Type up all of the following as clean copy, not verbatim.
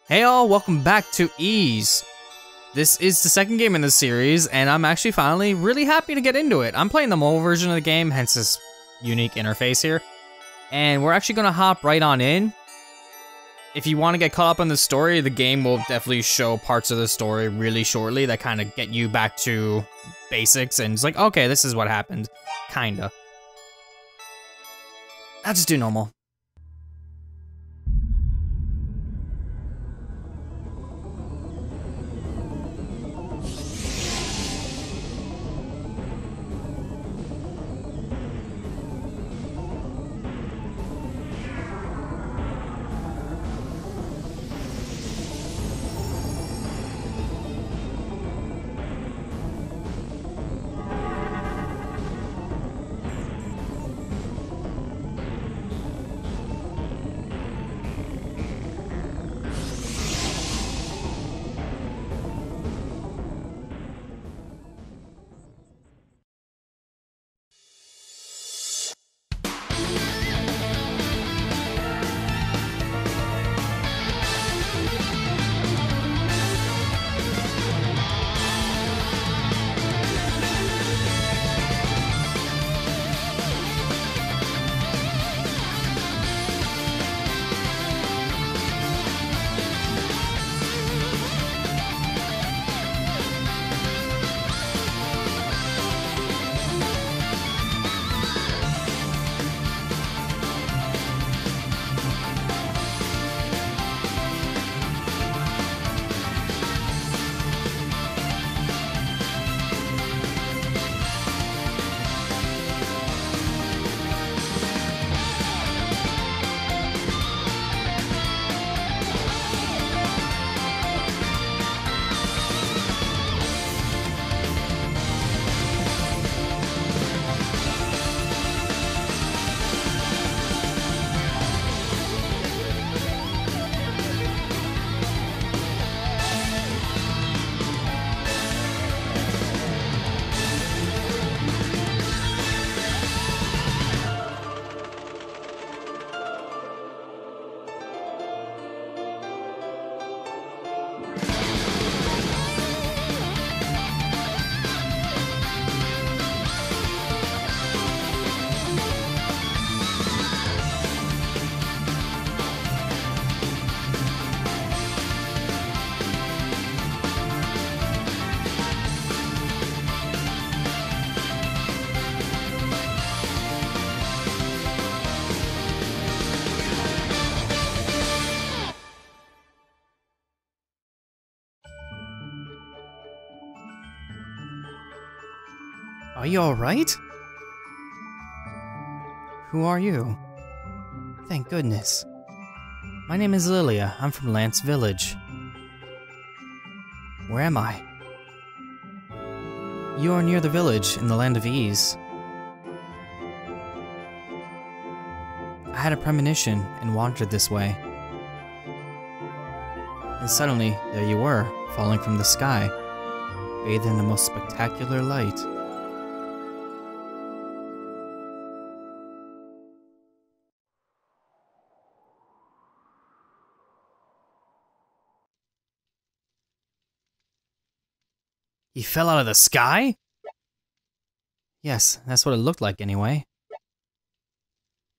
Hey all, welcome back to Ease. This is the second game in the series, and I'm actually finally really happy to get into it. I'm playing the mobile version of the game, hence this unique interface here. And we're actually gonna hop right on in. If you want to get caught up on the story, the game will definitely show parts of the story really shortly that kind of get you back to basics, and it's like, okay, this is what happened, kinda. I'll just do normal. Are you alright? Who are you? Thank goodness. My name is Lilia. I'm from Lance Village. Where am I? You are near the village in the Land of Ease. I had a premonition and wandered this way. And suddenly, there you were, falling from the sky, bathed in the most spectacular light. He fell out of the sky? Yes, that's what it looked like anyway.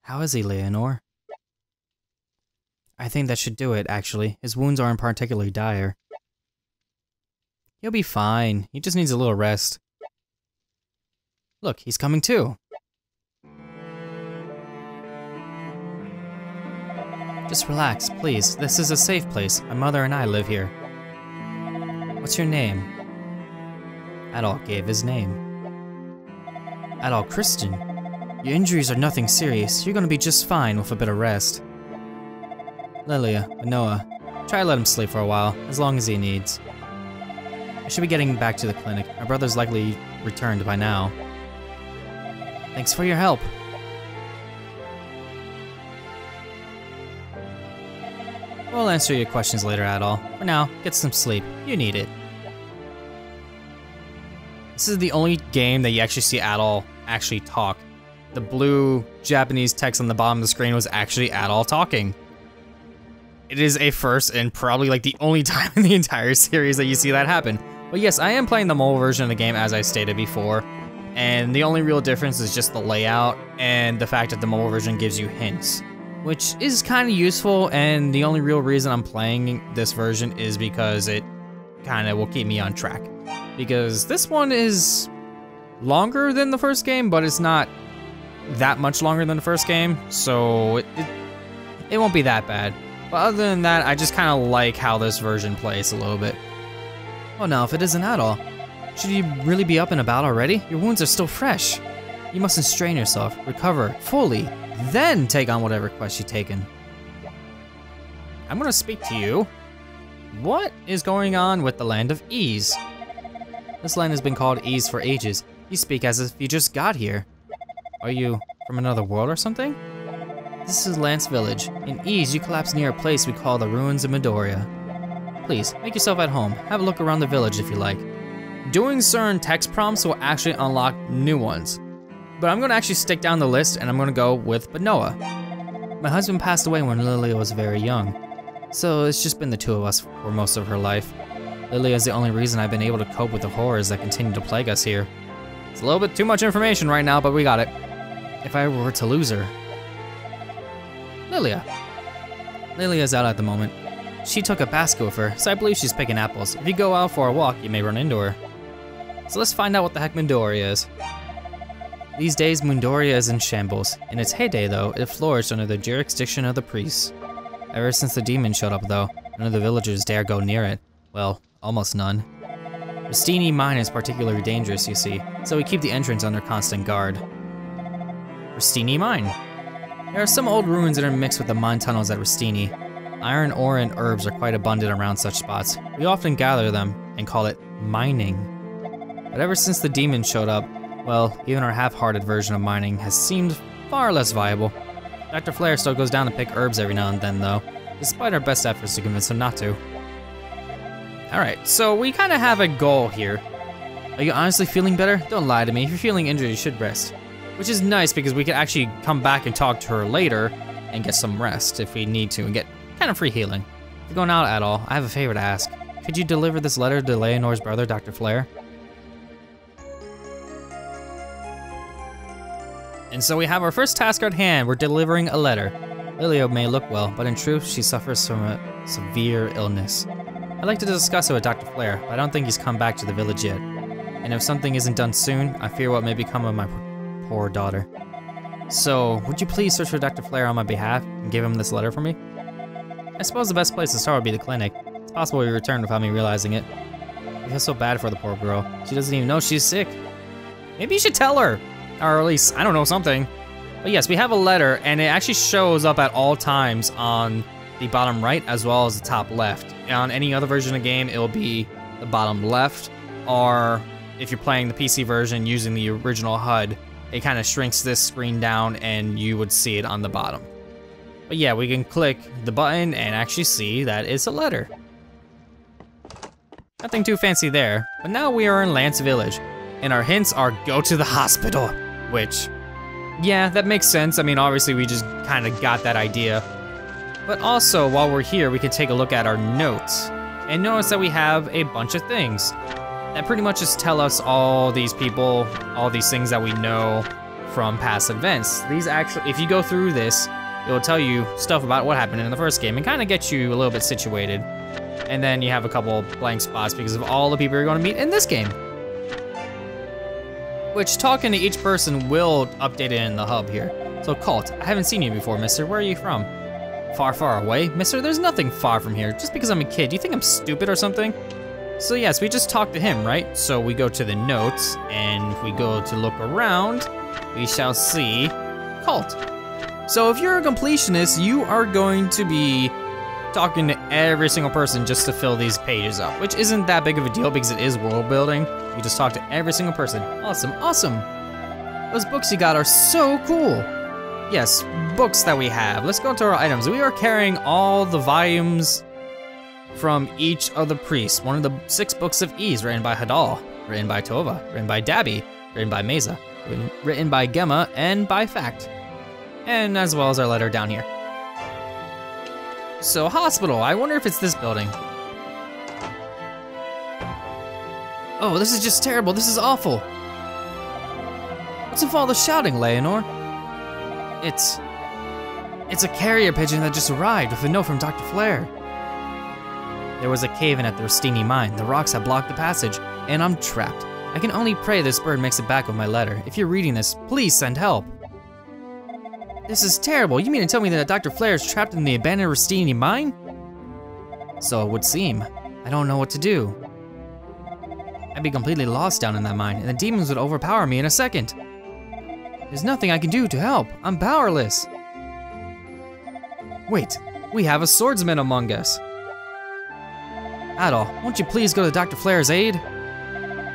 How is he, Leonore? I think that should do it, actually. His wounds aren't particularly dire. He'll be fine. He just needs a little rest. Look, he's coming too. Just relax, please. This is a safe place. My mother and I live here. What's your name? Adol gave his name. Adol Christian, your injuries are nothing serious. You're gonna be just fine with a bit of rest. Lilia, Manoa, try to let him sleep for a while, as long as he needs. I should be getting back to the clinic. My brother's likely returned by now. Thanks for your help. We'll answer your questions later, Adol. For now, get some sleep. You need it. This is the only game that you actually see Adol actually talk. The blue Japanese text on the bottom of the screen was actually Adol talking. it is a first and probably like the only time in the entire series that you see that happen. But yes, I am playing the mobile version of the game as I stated before, and the only real difference is just the layout and the fact that the mobile version gives you hints, which is kind of useful, and the only real reason I'm playing this version is because it kind of will keep me on track. Because this one is longer than the first game, but it's not that much longer than the first game, so it won't be that bad. But other than that, I just kind of like how this version plays a little bit. Oh no, if it isn't Adol, should you really be up and about already? Your wounds are still fresh. You mustn't strain yourself, recover fully, then take on whatever quest you've taken. I'm gonna speak to you. What is going on with the land of Ease? This land has been called Ease for ages. You speak as if you just got here. Are you from another world or something? This is Lance Village. In Ease, you collapse near a place we call the Ruins of Midoriya. Please, make yourself at home. Have a look around the village if you like. Doing certain text prompts will actually unlock new ones. But I'm gonna actually stick down the list and I'm gonna go with Benoa. My husband passed away when Lilia was very young, so it's just been the two of us for most of her life. Lilia is the only reason I've been able to cope with the horrors that continue to plague us here. It's a little bit too much information right now, but we got it. If I were to lose her. Lilia's out at the moment. She took a basket with her, so I believe she's picking apples. If you go out for a walk, you may run into her. So let's find out what the heck Midoriya is. These days, Midoriya is in shambles. In its heyday, though, it flourished under the jurisdiction of the priests. Ever since the demon showed up, though, none of the villagers dare go near it. Well, almost none. Rustini Mine is particularly dangerous, you see, so we keep the entrance under constant guard. Rustini Mine. There are some old ruins that are mixed with the mine tunnels at Rustini. Iron ore and herbs are quite abundant around such spots. We often gather them and call it mining. But ever since the demon showed up, well, even our half-hearted version of mining has seemed far less viable. Dr. Flare still goes down to pick herbs every now and then, though, despite our best efforts to convince him not to. Alright, so we kind of have a goal here. Are you honestly feeling better? Don't lie to me. If you're feeling injured, you should rest. Which is nice because we can actually come back and talk to her later and get some rest if we need to and get kind of free healing. If you're going out at all, I have a favor to ask. Could you deliver this letter to Leonor's brother, Dr. Flare? And so we have our first task at hand. We're delivering a letter. Lilia may look well, but in truth, she suffers from a severe illness. I'd like to discuss it with Dr. Flare, but I don't think he's come back to the village yet. And if something isn't done soon, I fear what may become of my poor daughter. So, would you please search for Dr. Flare on my behalf and give him this letter for me? I suppose the best place to start would be the clinic. It's possible he returned without me realizing it. I feel so bad for the poor girl. She doesn't even know she's sick. Maybe you should tell her. Or at least, I don't know, something. But yes, we have a letter, and it actually shows up at all times on the bottom right as well as the top left. On any other version of the game, it will be the bottom left, or if you're playing the PC version using the original HUD, it kind of shrinks this screen down and you would see it on the bottom. But yeah, we can click the button and actually see that it's a letter. Nothing too fancy there, but now we are in Lance Village, and our hints are go to the hospital, which, yeah, that makes sense. I mean, obviously we just kind of got that idea. But also, while we're here, we can take a look at our notes and notice that we have a bunch of things that pretty much just tell us all these people, all these things that we know from past events. These actually, if you go through this, it will tell you stuff about what happened in the first game and kind of get you a little bit situated. And then you have a couple blank spots because of all the people you're going to meet in this game. Which, talking to each person will update it in the hub here. So, Colt, I haven't seen you before, mister. Where are you from? Far, far away? Mister, there's nothing far from here. Just because I'm a kid, do you think I'm stupid or something? So yes, we just talked to him, right? So we go to the notes, and if we go to look around, we shall see Colt. So if you're a completionist, you are going to be talking to every single person just to fill these pages up, which isn't that big of a deal because it is world building. You just talk to every single person. Awesome, awesome. Those books you got are so cool. Yes, books that we have. Let's go to our items. We are carrying all the volumes from each of the priests. One of the 6 books of Ease, written by Adol, written by Tova, written by Dabby, written by Mesa, written by Gemma, and by Fact. And as well as our letter down here. So, hospital, I wonder if it's this building. Oh, this is just terrible, this is awful. What's with all the shouting, Leonore? It's a carrier pigeon that just arrived with a note from Dr. Flare. There was a cave-in at the Rustini mine. The rocks have blocked the passage, and I'm trapped. I can only pray this bird makes it back with my letter. If you're reading this, please send help. This is terrible. You mean to tell me that Dr. Flare is trapped in the abandoned Rustini mine? So it would seem. I don't know what to do. I'd be completely lost down in that mine, and the demons would overpower me in a second. There's nothing I can do to help. I'm powerless. Wait, we have a swordsman among us. Adol, won't you please go to Dr. Flare's aid?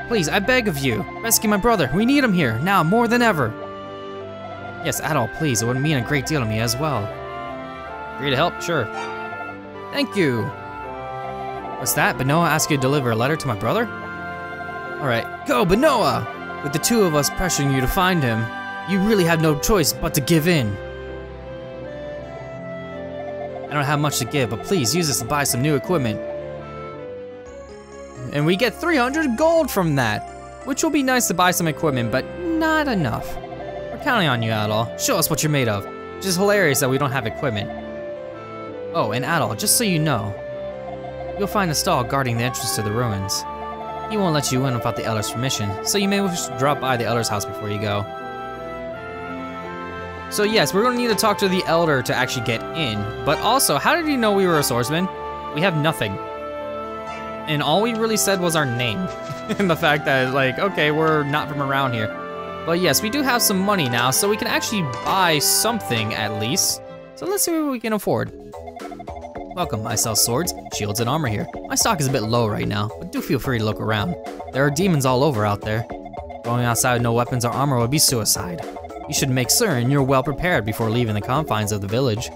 Please, I beg of you, rescue my brother. We need him here, now more than ever. Yes, Adol, please, it would mean a great deal to me as well. Agree to help, sure. Thank you. What's that? Benoa asked you to deliver a letter to my brother? All right, go, Benoa! With the two of us pressuring you to find him, you really have no choice but to give in. I don't have much to give, but please use this to buy some new equipment. And we get 300 gold from that, which will be nice to buy some equipment, but not enough. We're counting on you, Adol. Show us what you're made of. Which is hilarious that we don't have equipment. Oh, and Adol, just so you know, you'll find a stall guarding the entrance to the ruins. He won't let you in without the Elder's permission, so you may wish to drop by the Elder's house before you go. So yes, we're gonna need to talk to the Elder to actually get in, but also, how did he know we were a swordsman? We have nothing. And all we really said was our name. And the fact that, like, okay, we're not from around here. But yes, we do have some money now, so we can actually buy something at least. So let's see what we can afford. Welcome, I sell swords, shields, and armor here. My stock is a bit low right now, but do feel free to look around. There are demons all over out there. Going outside with no weapons or armor would be suicide. You should make certain you're well prepared before leaving the confines of the village.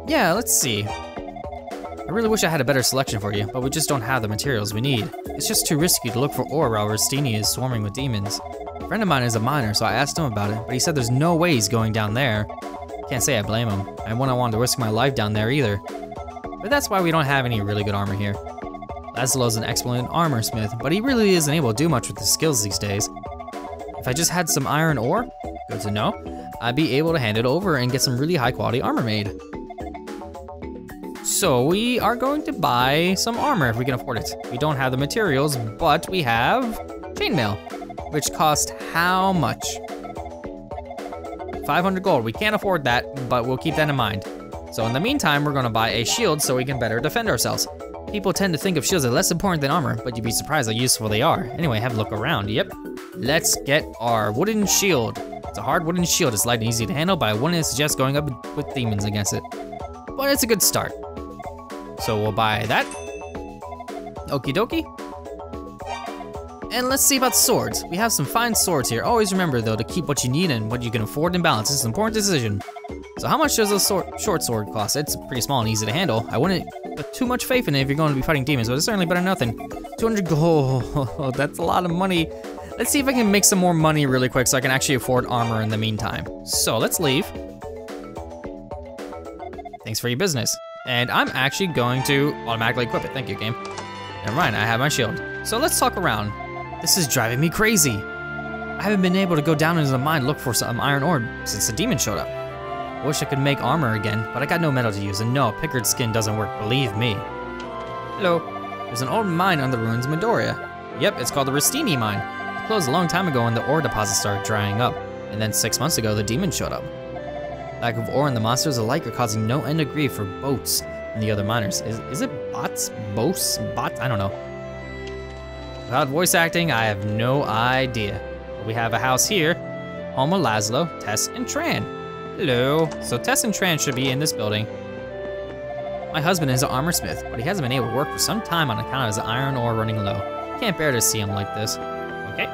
Yeah, let's see. I really wish I had a better selection for you, but we just don't have the materials we need. It's just too risky to look for ore while Rustini is swarming with demons. A friend of mine is a miner, so I asked him about it, but he said there's no way he's going down there. Can't say I blame him. I wouldn't want to risk my life down there either. But that's why we don't have any really good armor here. Laszlo's an excellent armor smith, but he really isn't able to do much with his skills these days. If I just had some iron ore, good to know, I'd be able to hand it over and get some really high quality armor made. So we are going to buy some armor if we can afford it. We don't have the materials, but we have chainmail, which cost how much? 500 gold. We can't afford that, but we'll keep that in mind. So in the meantime, we're gonna buy a shield so we can better defend ourselves. People tend to think of shields as less important than armor, but you'd be surprised how useful they are. Anyway, have a look around, yep. Let's get our wooden shield. It's a hard wooden shield, it's light and easy to handle, but I wouldn't suggest going up with demons against it. But it's a good start. So we'll buy that. Okie dokie. And let's see about swords. We have some fine swords here. Always remember though to keep what you need and what you can afford in balance. This is an important decision. So how much does a short sword cost? It's pretty small and easy to handle. I wouldn't put too much faith in it if you're going to be fighting demons, but it's certainly better than nothing. 200 gold, that's a lot of money. Let's see if I can make some more money really quick so I can actually afford armor in the meantime. So let's leave. Thanks for your business. And I'm actually going to automatically equip it. Thank you, game. Never mind, I have my shield. So let's talk around. This is driving me crazy. I haven't been able to go down into the mine to look for some iron ore since the demon showed up. I wish I could make armor again, but I got no metal to use, and no, pickered skin doesn't work, believe me. Hello. There's an old mine on the Ruins of Midoriya. Yep, it's called the Rustini mine. It closed a long time ago when the ore deposits started drying up, and then 6 months ago the demon showed up. Lack of ore and the monsters alike are causing no end of grief for boats and the other miners. Is it bots? Boats? Bots? I don't know. Without voice acting, I have no idea. But we have a house here. Home of Laszlo, Tess, and Tran. Hello. So Tess and Tran should be in this building. My husband is an armor smith, but he hasn't been able to work for some time on account of his iron ore running low. Can't bear to see him like this. Okay.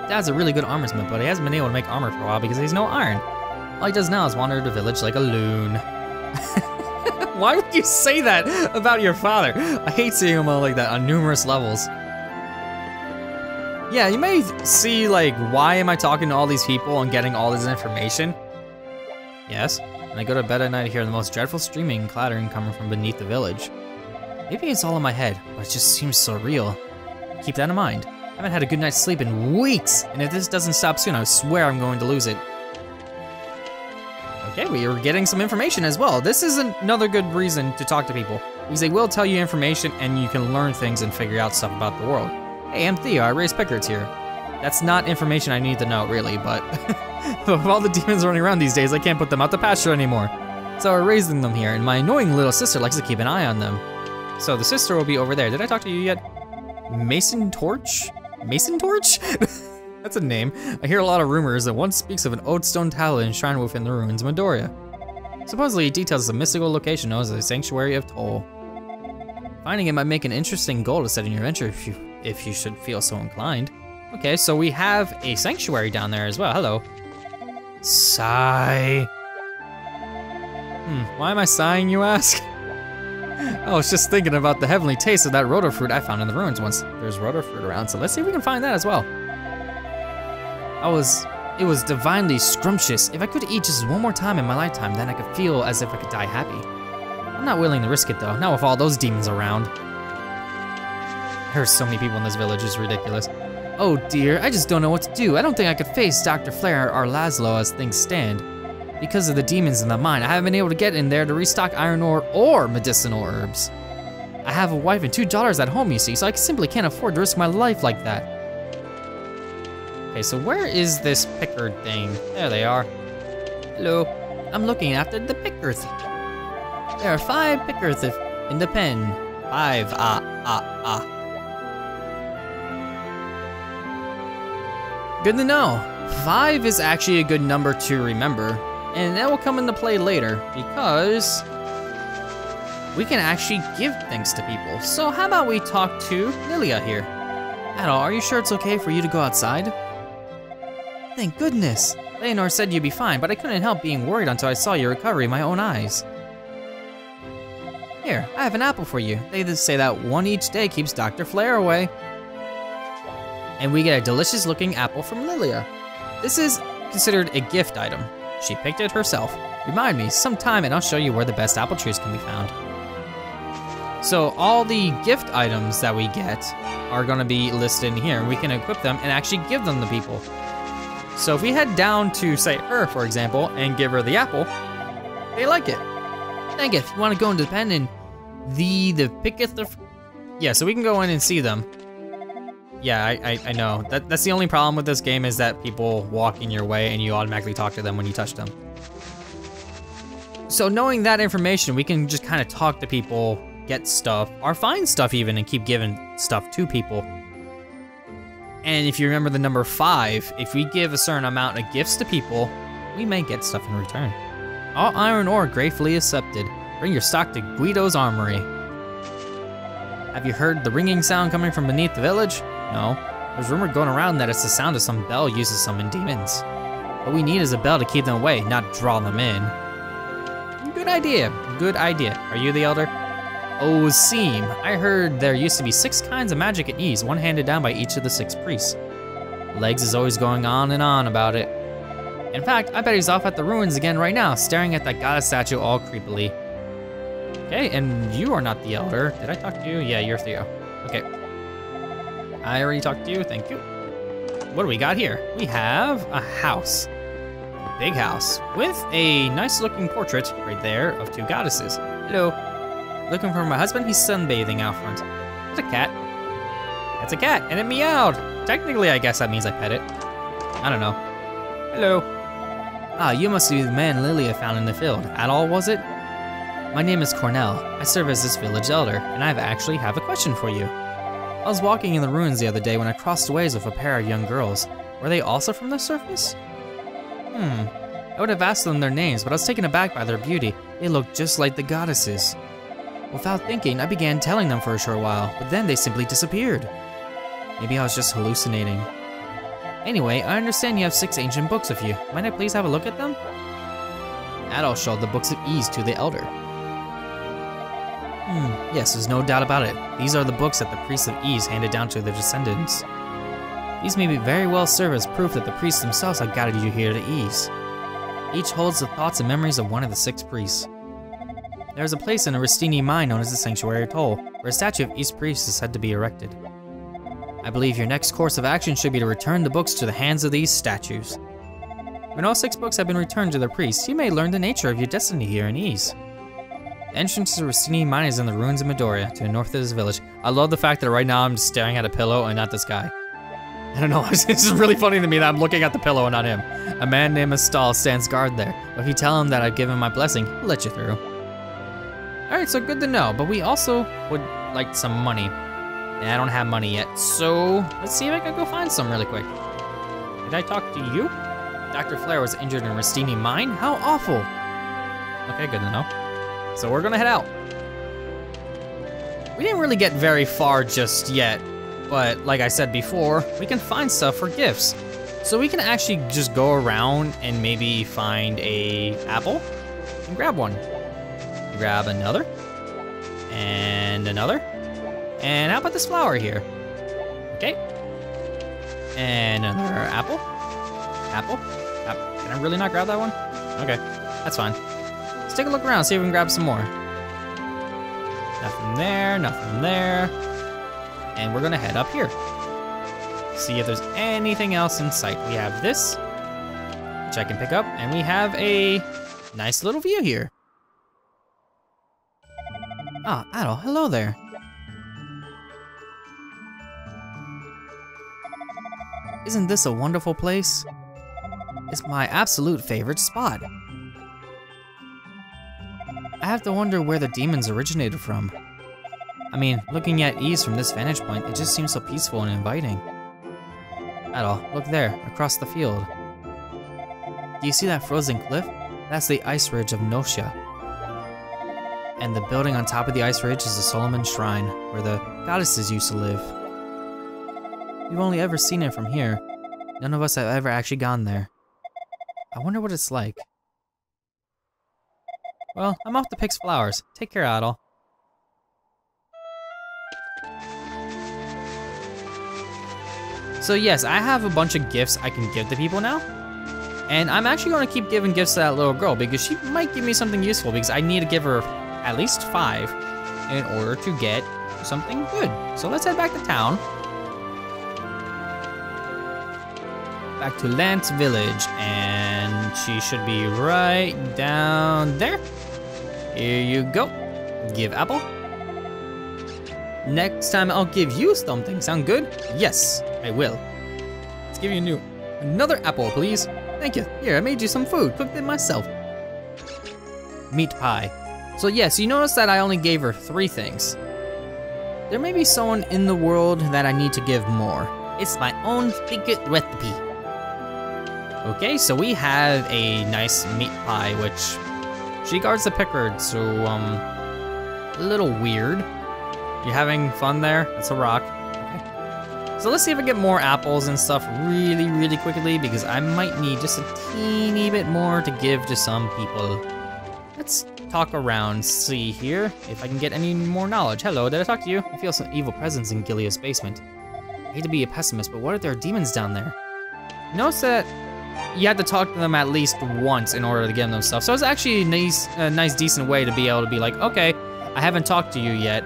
Dad's a really good armor smith, but he hasn't been able to make armor for a while because he's no iron. All he does now is wander the village like a loon. Why would you say that about your father? I hate seeing him like that on numerous levels. Yeah, you may see like, why am I talking to all these people and getting all this information? Yes. When I go to bed at night, I hear the most dreadful screaming and clattering coming from beneath the village. Maybe it's all in my head, but it just seems so real. Keep that in mind. I haven't had a good night's sleep in weeks, and if this doesn't stop soon, I swear I'm going to lose it. Okay, we are getting some information as well. This is another good reason to talk to people, because they will tell you information and you can learn things and figure out stuff about the world. Hey, I'm Theo, I raise pickards here. That's not information I need to know, really, but with all the demons running around these days, I can't put them out to pasture anymore. So we're raising them here, and my annoying little sister likes to keep an eye on them. So the sister will be over there. Did I talk to you yet? Mason Torch? Mason Torch? That's a name. I hear a lot of rumors that one speaks of an old stone tablet enshrined within the ruins of Midoriya. Supposedly it details a mystical location known as the Sanctuary of Toll. Finding it might make an interesting goal to set in your venture if you should feel so inclined. Okay, so we have a sanctuary down there as well. Hello. Sigh. Why am I sighing, you ask? I was just thinking about the heavenly taste of that rotor fruit I found in the ruins once. There's rotor fruit around, so let's see if we can find that as well. It was divinely scrumptious. If I could eat just one more time in my lifetime, then I could feel as if I could die happy. I'm not willing to risk it though, not with all those demons around. There's so many people in this village, it's ridiculous. Oh dear, I just don't know what to do. I don't think I could face Dr. Flare or Laszlo as things stand. Because of the demons in the mine, I haven't been able to get in there to restock iron ore or medicinal herbs. I have a wife and 2 daughters at home, you see, so I simply can't afford to risk my life like that. Okay, so where is this pickard thing? There they are. Hello, I'm looking after the pickers. There are 5 pickers in the pen. 5, Good to know. 5 is actually a good number to remember, and that will come into play later because we can actually give things to people. So how about we talk to Lilia here? Adol, are you sure it's okay for you to go outside? Thank goodness. Leonor said you'd be fine, but I couldn't help being worried until I saw your recovery in my own eyes. Here, I have an apple for you. They say that one each day keeps Dr. Flare away. And we get a delicious looking apple from Lilia. This is considered a gift item. She picked it herself. Remind me sometime and I'll show you where the best apple trees can be found. So all the gift items that we get are gonna be listed in here, and we can equip them and actually give them to people. So if we head down to, say, her, for example, and give her the apple, they like it. Thank you. If you want to go into the pen and the picketh of... Yeah, so we can go in and see them. Yeah, I know. That's the only problem with this game is that people walk in your way and you automatically talk to them when you touch them. So knowing that information, we can just kind of talk to people, get stuff, or find stuff even, and keep giving stuff to people. And if you remember the number 5, if we give a certain amount of gifts to people, we may get stuff in return. All iron ore gratefully accepted. Bring your stock to Guido's armory. Have you heard the ringing sound coming from beneath the village? No. There's rumor going around that it's the sound of some bell used to summon demons. What we need is a bell to keep them away, not draw them in. Good idea, good idea. Are you the elder? Oh, Seam. I heard there used to be 6 kinds of magic at ease, one handed down by each of the 6 priests. Legs is always going on and on about it. In fact, I bet he's off at the ruins again right now, staring at that goddess statue all creepily. Okay, and you are not the elder. Did I talk to you? Yeah, you're Theo. Okay. I already talked to you, thank you. What do we got here? We have a house. A big house, with a nice looking portrait right there of 2 goddesses. Hello. Looking for my husband? He's sunbathing out front. There's a cat. That's a cat, and it meowed. Technically, I guess that means I pet it. I don't know. Hello. Ah, you must be the man Lilia found in the field. Adol, was it? My name is Cornell. I serve as this village elder, and I actually have a question for you. I was walking in the ruins the other day when I crossed ways with a pair of young girls. Were they also from the surface? I would have asked them their names, but I was taken aback by their beauty. They looked just like the goddesses. Without thinking, I began telling them for a short while, but then they simply disappeared. Maybe I was just hallucinating. Anyway, I understand you have 6 ancient books with you. Might I please have a look at them? Adol showed the books of ease to the elder. Yes, there's no doubt about it. These are the books that the priests of ease handed down to their descendants. These may be very well serve as proof that the priests themselves have guided you here to ease. Each holds the thoughts and memories of one of the 6 priests. There is a place in a Rustini mine known as the Sanctuary Atoll, where a statue of each priest is said to be erected. I believe your next course of action should be to return the books to the hands of these statues. When all 6 books have been returned to their priests, you may learn the nature of your destiny here in ease. The entrance to the Rustini mine is in the Ruins of Midoriya, to the north of this village. I love the fact that right now I'm just staring at a pillow and not this guy. I don't know, it's just really funny to me that I'm looking at the pillow and not him. A man named Adol stands guard there, but if you tell him that I've given my blessing, he'll let you through. Alright, so good to know, but we also would like some money. And I don't have money yet, so let's see if I can go find some really quick. Did I talk to you? Dr. Flare was injured in a Rustini mine? How awful! Okay, good to know. So we're gonna head out. We didn't really get very far just yet, but like I said before, we can find stuff for gifts. So we can actually just go around and maybe find a apple and grab one. Grab another, and another. And how about this flower here? Okay. And another apple. Apple. Can I really not grab that one? Okay, that's fine. Let's take a look around, see if we can grab some more. Nothing there, nothing there. And we're gonna head up here. See if there's anything else in sight. We have this, which I can pick up, and we have a nice little view here. Ah, Adol, hello there. Isn't this a wonderful place? It's my absolute favorite spot. I have to wonder where the demons originated from. I mean, looking at Ease from this vantage point, it just seems so peaceful and inviting. Adol, look there, across the field. Do you see that frozen cliff? That's the ice ridge of Nosha. And the building on top of the ice ridge is the Salomon Shrine, where the goddesses used to live. We've only ever seen it from here. None of us have ever actually gone there. I wonder what it's like. Well, I'm off to pick flowers. Take care, Adol. So yes, I have a bunch of gifts I can give to people now. And I'm actually gonna keep giving gifts to that little girl because she might give me something useful because I need to give her at least 5 in order to get something good. So let's head back to town. Back to Lance Village, and she should be right down there. Here you go. Give apple. Next time I'll give you something. Sound good? Yes, I will. Let's give you another apple, please. Thank you. Here, I made you some food. Cooked it myself. Meat pie. So yes, you notice that I only gave her 3 things. There may be someone in the world that I need to give more. It's my own secret recipe. Okay, so we have a nice meat pie, which she guards the pickard, so a little weird. You having fun there? That's a rock. Okay. So let's see if I get more apples and stuff really, really quickly because I might need just a teeny bit more to give to some people. Let's talk around, see here if I can get any more knowledge. Hello, did I talk to you? I feel some evil presence in Gilea's basement. I hate to be a pessimist, but what if there are demons down there? Notice that you had to talk to them at least once in order to give them stuff. So it's actually a nice, decent way to be able to be like, okay, I haven't talked to you yet,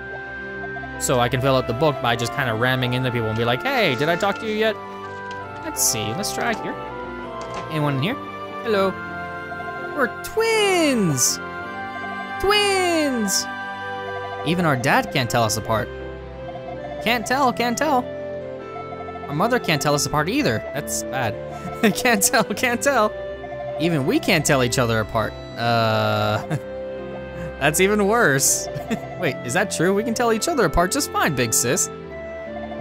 so I can fill out the book by just kind of ramming into people and be like, hey, did I talk to you yet? Let's see, let's try it here. Anyone in here? Hello. We're twins! Twins! Even our dad can't tell us apart. Can't tell, can't tell. Our mother can't tell us apart either. That's bad. Can't tell, can't tell. Even we can't tell each other apart. That's even worse. Wait, is that true? We can tell each other apart just fine, big sis.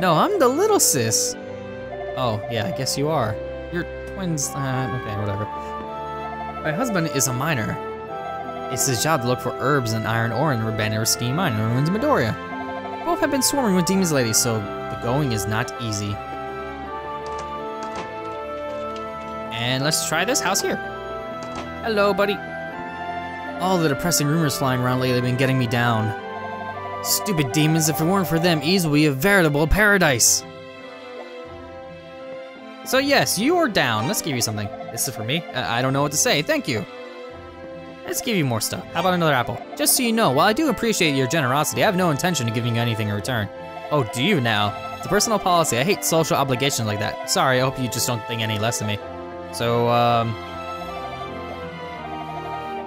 No, I'm the little sis. Oh, yeah, I guess you are. You're twins, okay, whatever. My husband is a miner. It's his job to look for herbs and iron ore in the abandoned Rustini mine in the Ruins of Midoriya. Both have been swarming with demons lately, so the going is not easy. And let's try this house here. Hello, buddy. All the depressing rumors flying around lately have been getting me down. Stupid demons, if it weren't for them, Ease would be a veritable paradise. So yes, you are down. Let's give you something. This is for me. I don't know what to say. Thank you. Let's give you more stuff. How about another apple? Just so you know, while I do appreciate your generosity, I have no intention of giving you anything in return. Oh, do you now? It's a personal policy. I hate social obligations like that. Sorry, I hope you just don't think any less of me. So,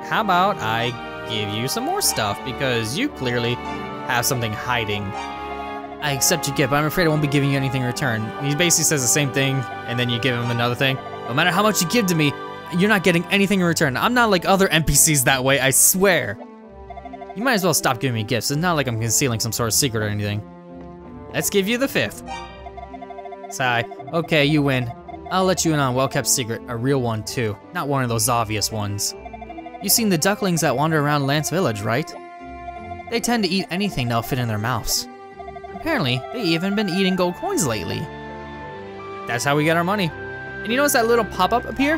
how about I give you some more stuff, because you clearly have something hiding. I accept your gift, but I'm afraid I won't be giving you anything in return. He basically says the same thing, and then you give him another thing. No matter how much you give to me, you're not getting anything in return. I'm not like other NPCs that way, I swear. You might as well stop giving me gifts. It's not like I'm concealing some sort of secret or anything. Let's give you the 5th. Sigh. Okay, you win. I'll let you in on a well-kept secret, a real one too, not one of those obvious ones. You've seen the ducklings that wander around Lance Village, right? They tend to eat anything that'll fit in their mouths. Apparently, they've even been eating gold coins lately. That's how we get our money. And you notice that little pop-up up here?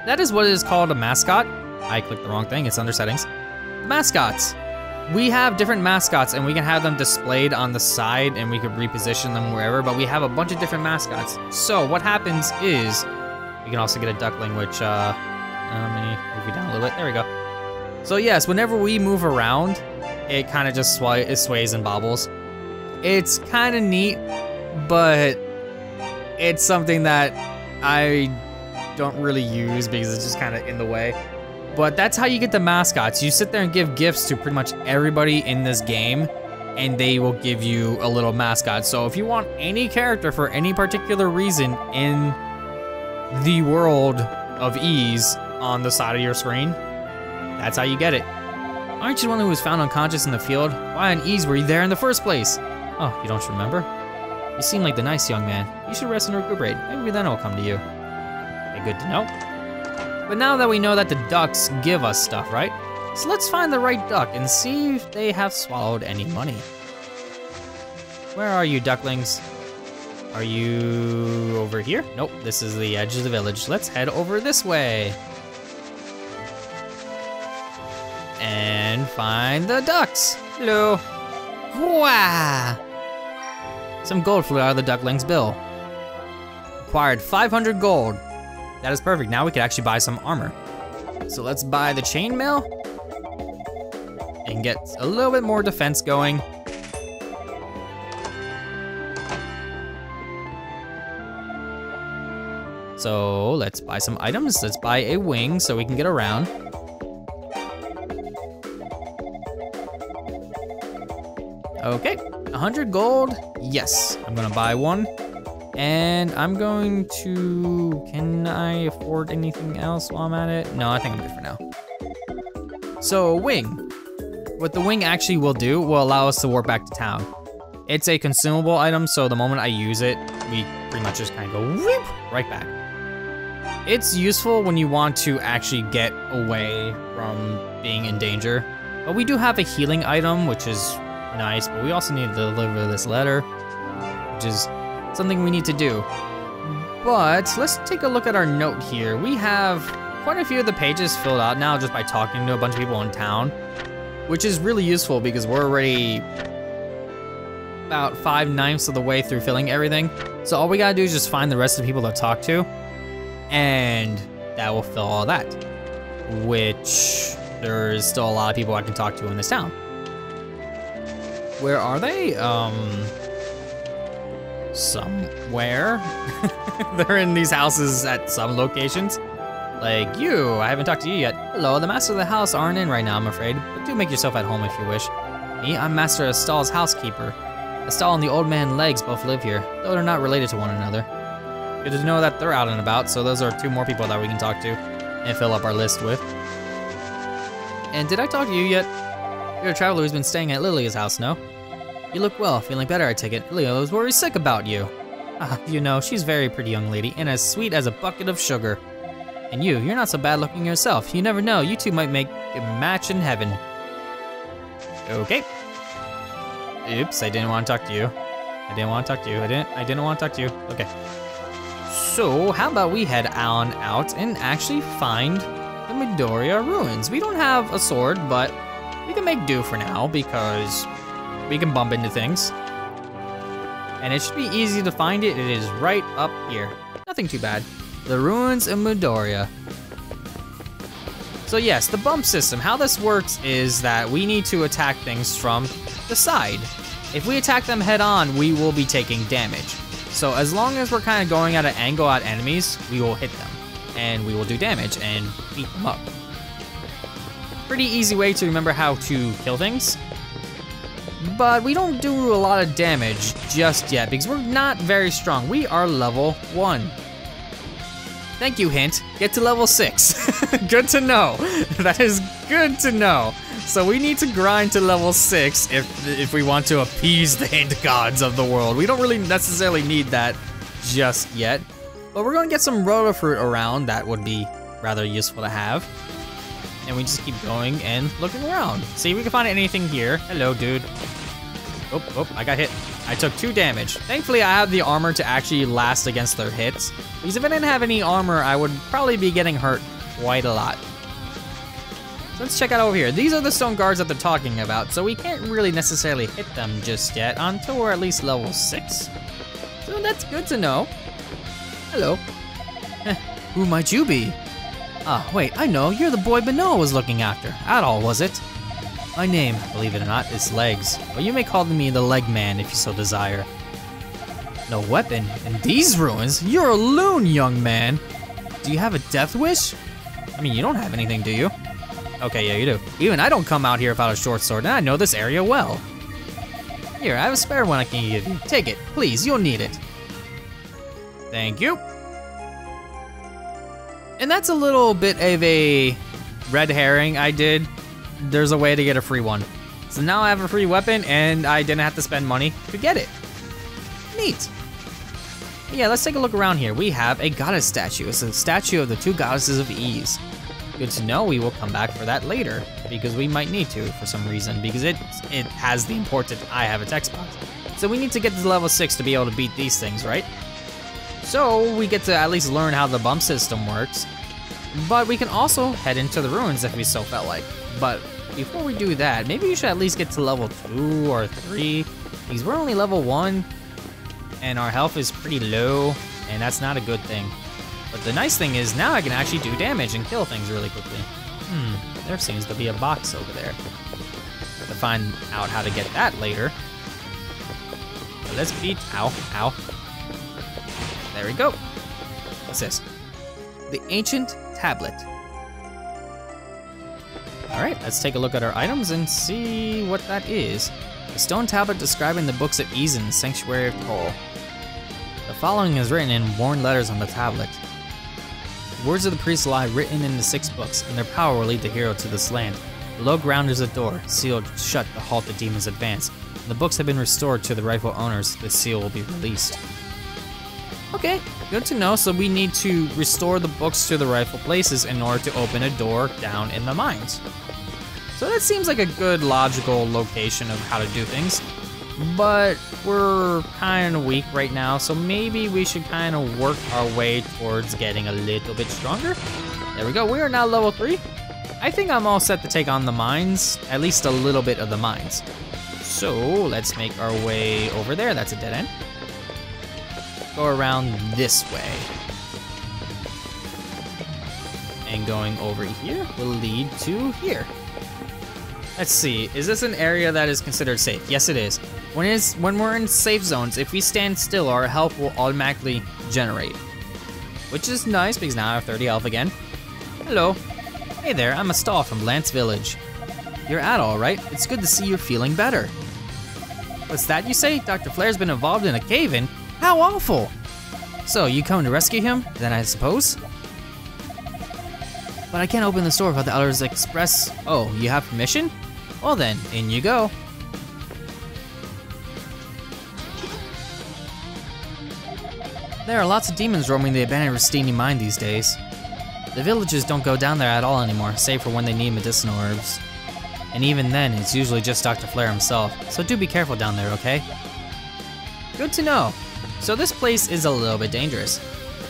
That is what is called a mascot. I clicked the wrong thing, it's under settings. Mascots. We have different mascots and we can have them displayed on the side and we could reposition them wherever, but we have a bunch of different mascots. So what happens is, we can also get a duckling, which, let me move you down a little bit, there we go. So yes, whenever we move around, it kind of just sways and bobbles. It's kind of neat, but it's something that I don't really use because it's just kind of in the way. But that's how you get the mascots. You sit there and give gifts to pretty much everybody in this game, and they will give you a little mascot. So if you want any character for any particular reason in the world of Ease on the side of your screen, that's how you get it. Aren't you the one who was found unconscious in the field? Why on Ease were you there in the first place? Oh, you don't remember? You seem like the nice young man. You should rest and recuperate. Maybe then I'll come to you. Okay, good to know. But now that we know that the ducks give us stuff, right? So let's find the right duck and see if they have swallowed any money. Where are you, ducklings? Are you over here? Nope, this is the edge of the village. Let's head over this way. And find the ducks. Hello. Wow. Some gold flew out of the duckling's bill. Acquired 500 gold. That is perfect. Now we could actually buy some armor. So let's buy the chainmail and get a little bit more defense going. So let's buy some items. Let's buy a wing so we can get around. Okay, 100 gold. Yes, I'm gonna buy one. And I'm going to, can I afford anything else while I'm at it? No, I think I'm good for now. So wing. What the wing actually will do will allow us to warp back to town. It's a consumable item, so the moment I use it, we pretty much just kind of go whoop, right back. It's useful when you want to actually get away from being in danger. But we do have a healing item, which is nice, but we also need to deliver this letter, which is something we need to do. But let's take a look at our note here. We have quite a few of the pages filled out now just by talking to a bunch of people in town, which is really useful because we're already about 5/9 of the way through filling everything. So all we gotta do is just find the rest of the people to talk to, and that will fill all that, which there's still a lot of people I can talk to in this town. Where are they? Somewhere. They're in these houses at some locations. Like you, I haven't talked to you yet. Hello, the master of the house aren't in right now, I'm afraid, but do make yourself at home if you wish. Me, I'm Master Astal's housekeeper. Astal and the old man Legs both live here, though they're not related to one another. Good to know that they're out and about, so those are 2 more people that we can talk to and fill up our list with. And did I talk to you yet? You're a traveler who's been staying at Lilia's house, no? You look well, feeling better, I take it. Lilia was worried sick about you. Ah, you know, she's a very pretty young lady and as sweet as a bucket of sugar. And you're not so bad looking yourself. You never know, you two might make a match in heaven. Okay. Oops, I didn't want to talk to you. I didn't want to talk to you. I didn't want to talk to you. Okay. So, how about we head on out and actually find the Midoriya ruins. We don't have a sword, but we can make do for now because we can bump into things. And it should be easy to find it. It is right up here. Nothing too bad. The Ruins of Midoriya. So yes, the bump system, how this works is that we need to attack things from the side. If we attack them head on, we will be taking damage. So as long as we're kind of going at an angle at enemies, we will hit them. And we will do damage and beat them up. Pretty easy way to remember how to kill things. But we don't do a lot of damage just yet because we're not very strong. We are level 1. Thank you, hint. Get to level 6. Good to know. That is good to know. So we need to grind to level 6 if we want to appease the hint gods of the world. We don't really necessarily need that just yet. But we're gonna get some Rotofruit around. That would be rather useful to have. And we just keep going and looking around. See if we can find anything here. Hello, dude. Oh, I got hit. I took 2 damage. Thankfully, I have the armor to actually last against their hits. Because if I didn't have any armor, I would probably be getting hurt quite a lot. So let's check out over here. These are the stone guards that they're talking about, so we can't really necessarily hit them just yet until we're at least level 6. So that's good to know. Hello. Who might you be? Ah, wait, I know. You're the boy Benoa was looking after. Adol, was it? My name, believe it or not, is Legs. Or you may call me the Leg Man if you so desire. No weapon? In these ruins? You're a loon, young man. Do you have a death wish? I mean, you don't have anything, do you? Okay, yeah, you do. Even I don't come out here without a short sword, and I know this area well. Here, I have a spare one I can give you. Take it, please, you'll need it. Thank you. And that's a little bit of a red herring I did. There's a way to get a free one. So now I have a free weapon and I didn't have to spend money to get it. Neat. Yeah, let's take a look around here. We have a goddess statue. It's a statue of the 2 goddesses of ease. Good to know. We will come back for that later because we might need to for some reason because it has the important I have a text box. So we need to get to level 6 to be able to beat these things, right? So we get to at least learn how the bump system works. But we can also head into the ruins if we so felt like. But before we do that, maybe we should at least get to level 2 or 3 because we're only level 1 and our health is pretty low and that's not a good thing. But the nice thing is now I can actually do damage and kill things really quickly. There seems to be a box over there. Have to find out how to get that later. So let's beat, ow. There we go. What's this? The Ancient Tablet. All right, let's take a look at our items and see what that is. A stone tablet describing the books of Eason, Sanctuary of Toll. The following is written in worn letters on the tablet. The words of the priest lie written in the 6 books, and their power will lead the hero to this land. Below ground is a door, sealed shut to halt the demon's advance. When the books have been restored to the rightful owners, the seal will be released. Okay, good to know. So we need to restore the books to the rightful places in order to open a door down in the mines. So that seems like a good logical location of how to do things. But we're kind of weak right now, so maybe we should kind of work our way towards getting a little bit stronger. There we go, we are now level 3. I think I'm all set to take on the mines, at least a little bit of the mines. So let's make our way over there. That's a dead end. Go around this way. And going over here will lead to here. Let's see, is this an area that is considered safe? Yes, it is. When we're in safe zones, if we stand still, our health will automatically generate. Which is nice, because now I have 30 health again. Hello. Hey there, I'm Astal from Lance Village. You're Adol, right? It's good to see you're feeling better. What's that you say? Dr. Flair's been involved in a cave-in? How awful! So, you coming to rescue him, then I suppose? But I can't open the store without the Elder's Express. Oh, you have permission? Well then, in you go. There are lots of demons roaming the abandoned Rustini mine these days. The villagers don't go down there at all anymore, save for when they need medicinal herbs. And even then, it's usually just Dr. Flair himself, so do be careful down there, okay? Good to know. So this place is a little bit dangerous.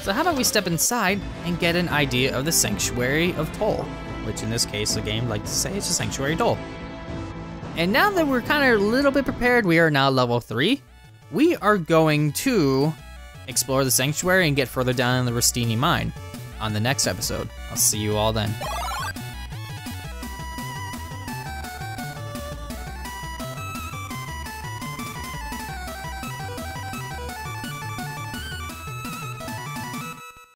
So how about we step inside and get an idea of the Sanctuary of Toll, which in this case, the game likes to say it's a Sanctuary of Toll. And now that we're kind of a little bit prepared, we are now level 3. We are going to explore the sanctuary, and get further down in the Rustini mine on the next episode. I'll see you all then.